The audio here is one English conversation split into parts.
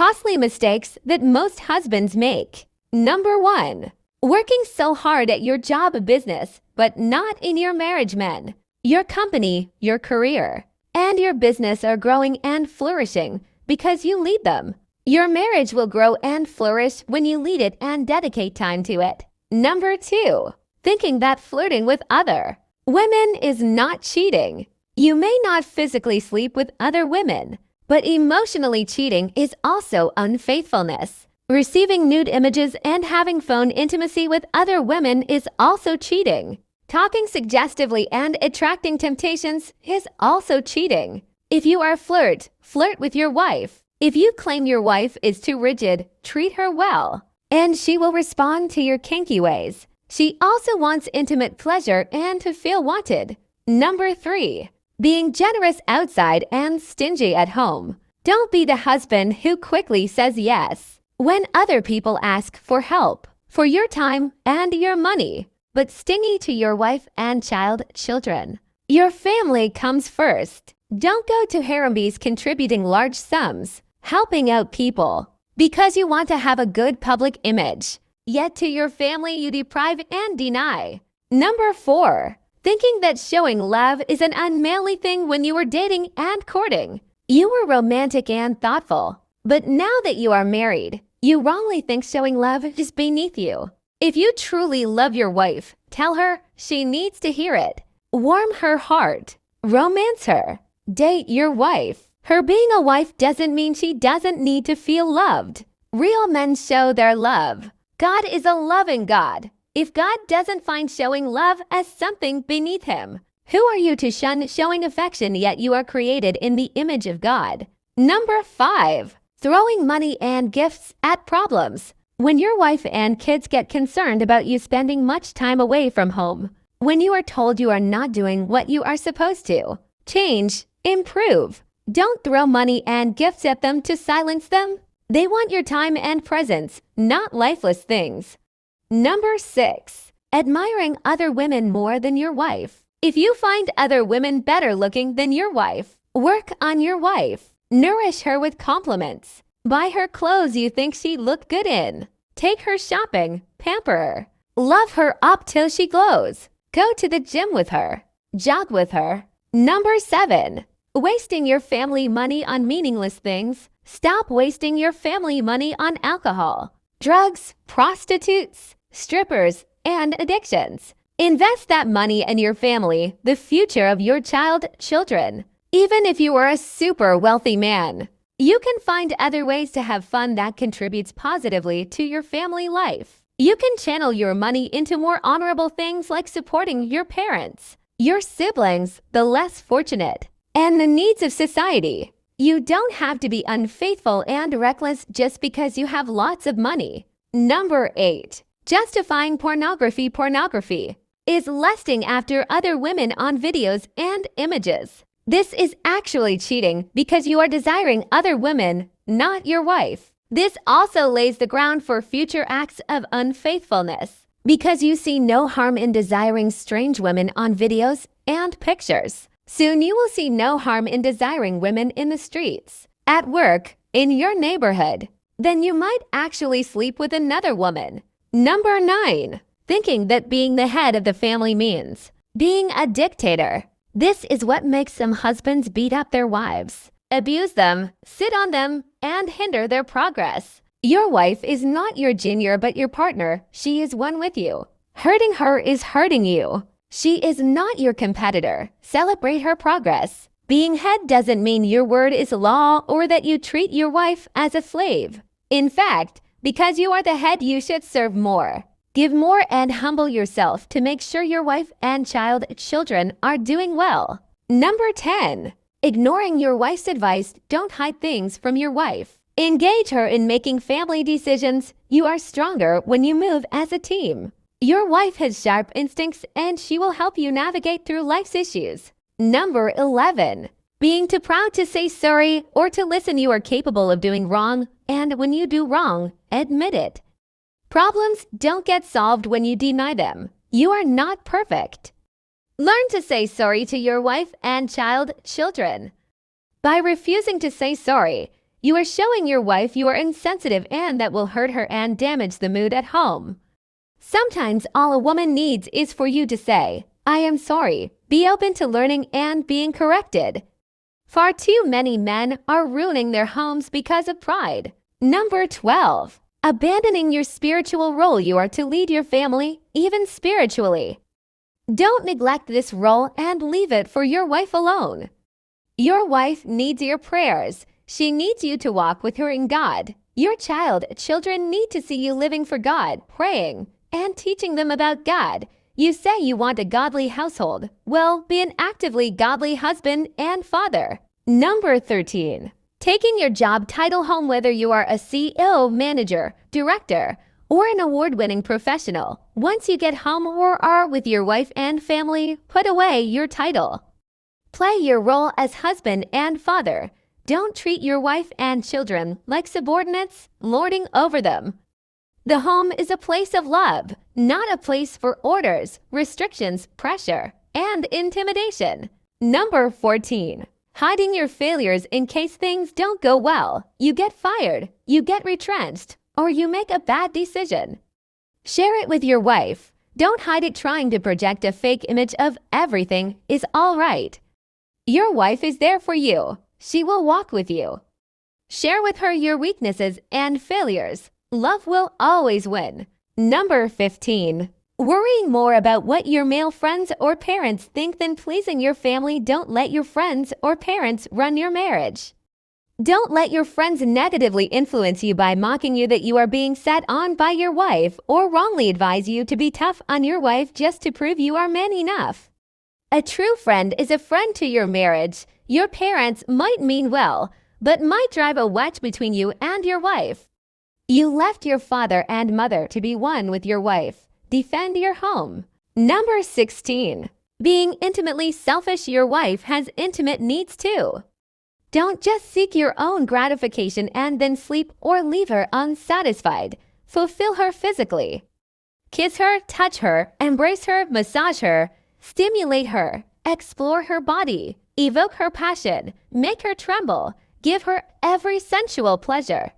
costly mistakes that most husbands make. Number 1. Working so hard at your job business, but not in your marriage. Men. Your company, your career, and your business are growing and flourishing because you lead them. Your marriage will grow and flourish when you lead it and dedicate time to it. Number 2. Thinking that flirting with other women is not cheating. You may not physically sleep with other women, but emotionally cheating is also unfaithfulness. Receiving nude images and having phone intimacy with other women is also cheating. Talking suggestively and attracting temptations is also cheating. If you are flirt with your wife. If you claim your wife is too rigid, treat her well, and she will respond to your kinky ways. She also wants intimate pleasure and to feel wanted. Number 3. Being generous outside and stingy at home. Don't be the husband who quickly says yes when other people ask for help, for your time and your money, but stingy to your wife and children. Your family comes first. Don't go to harambees contributing large sums, helping out people, because you want to have a good public image. Yet to your family you deprive and deny. Number 4. Thinking that showing love is an unmanly thing when you were dating and courting. You were romantic and thoughtful, but now that you are married, you wrongly think showing love is beneath you. If you truly love your wife, tell her she needs to hear it. Warm her heart. Romance her. Date your wife. Her being a wife doesn't mean she doesn't need to feel loved. Real men show their love. God is a loving God. If God doesn't find showing love as something beneath him, who are you to shun showing affection, yet you are created in the image of God? Number 5. Throwing money and gifts at problems. When your wife and kids get concerned about you spending much time away from home, when you are told you are not doing what you are supposed to, change, improve. Don't throw money and gifts at them to silence them. They want your time and presence, not lifeless things. Number 6. Admiring other women more than your wife. If you find other women better looking than your wife, work on your wife. Nourish her with compliments. Buy her clothes you think she'd look good in. Take her shopping. Pamper her. Love her up till she glows. Go to the gym with her. Jog with her. Number 7. Wasting your family money on meaningless things. Stop wasting your family money on alcohol, drugs, prostitutes, strippers, and addictions. Invest that money in your family, the future of your children. Even if you are a super wealthy man, you can find other ways to have fun that contributes positively to your family life. You can channel your money into more honorable things like supporting your parents, your siblings, the less fortunate, and the needs of society. You don't have to be unfaithful and reckless just because you have lots of money. Number 8. Justifying pornography. Pornography is lusting after other women on videos and images. This is actually cheating because you are desiring other women, not your wife. This also lays the ground for future acts of unfaithfulness because you see no harm in desiring strange women on videos and pictures. Soon you will see no harm in desiring women in the streets, at work, in your neighborhood. Then you might actually sleep with another woman. Number 9. Thinking that being the head of the family means being a dictator. This is what makes some husbands beat up their wives, abuse them, sit on them, and hinder their progress. Your wife is not your junior but your partner. She is one with you. Hurting her is hurting you. She is not your competitor. Celebrate her progress. Being head doesn't mean your word is law or that you treat your wife as a slave. In fact, because you are the head, you should serve more. Give more and humble yourself to make sure your wife and children are doing well. Number 10. Ignoring your wife's advice. Don't hide things from your wife. Engage her in making family decisions. You are stronger when you move as a team. Your wife has sharp instincts and she will help you navigate through life's issues. Number 11. Being too proud to say sorry or to listen. You are capable of doing wrong, and when you do wrong, admit it. Problems don't get solved when you deny them. You are not perfect. Learn to say sorry to your wife and children. By refusing to say sorry, You are showing your wife you are insensitive and that will hurt her and damage the mood at home. Sometimes all a woman needs is for you to say, "I am sorry." Be open to learning and being corrected. Far too many men are ruining their homes because of pride. Number 12. Abandoning your spiritual role. You are to lead your family, even spiritually. Don't neglect this role and leave it for your wife alone. Your wife needs your prayers. She needs you to walk with her in God. Your children need to see you living for God, praying, and teaching them about God. You say you want a godly household. Well, be an actively godly husband and father. Number 13. Taking your job title home. Whether you are a CEO, manager, director, or an award-winning professional, once you get home or are with your wife and family, put away your title. Play your role as husband and father. Don't treat your wife and children like subordinates, lording over them. The home is a place of love, not a place for orders, restrictions, pressure, and intimidation. Number 14. Hiding your failures in case things don't go well. You get fired, you get retrenched, or you make a bad decision. Share it with your wife. Don't hide it trying to project a fake image of everything is all right. Your wife is there for you. She will walk with you. Share with her your weaknesses and failures. Love will always win. Number 15. Worrying more about what your male friends or parents think than pleasing your family. Don't let your friends or parents run your marriage. Don't let your friends negatively influence you by mocking you that you are being set on by your wife or wrongly advise you to be tough on your wife just to prove you are man enough. A true friend is a friend to your marriage. Your parents might mean well, but might drive a wedge between you and your wife. You left your father and mother to be one with your wife. Defend your home. Number 16. Being intimately selfish. Your wife has intimate needs too. Don't just seek your own gratification and then sleep or leave her unsatisfied. Fulfill her physically. Kiss her, touch her, embrace her, massage her, stimulate her, explore her body, evoke her passion, make her tremble, give her every sensual pleasure.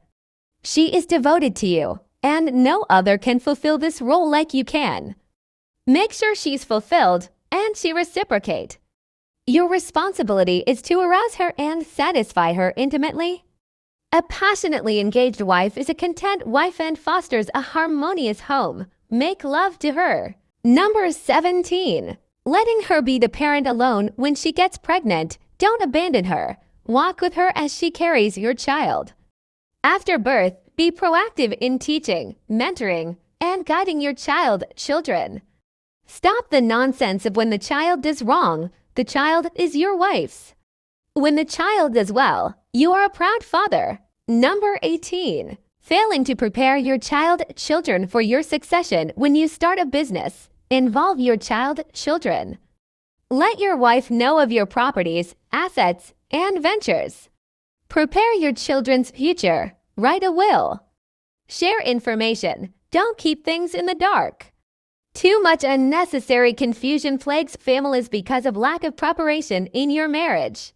She is devoted to you, and no other can fulfill this role like you can. Make sure she's fulfilled and she reciprocate. Your responsibility is to arouse her and satisfy her intimately. A passionately engaged wife is a content wife and fosters a harmonious home. Make love to her. Number 17. Letting her be the parent alone when she gets pregnant. Don't abandon her. Walk with her as she carries your child. After birth, be proactive in teaching, mentoring, and guiding your children. Stop the nonsense of when the child does wrong. The child is your wife's. When the child does well, you are a proud father. Number 18. Failing to prepare your children for your succession. When you start a business, involve your children. Let your wife know of your properties, assets, and ventures. Prepare your children's future. Write a will. Share information. Don't keep things in the dark. Too much unnecessary confusion plagues families because of lack of preparation in your marriage.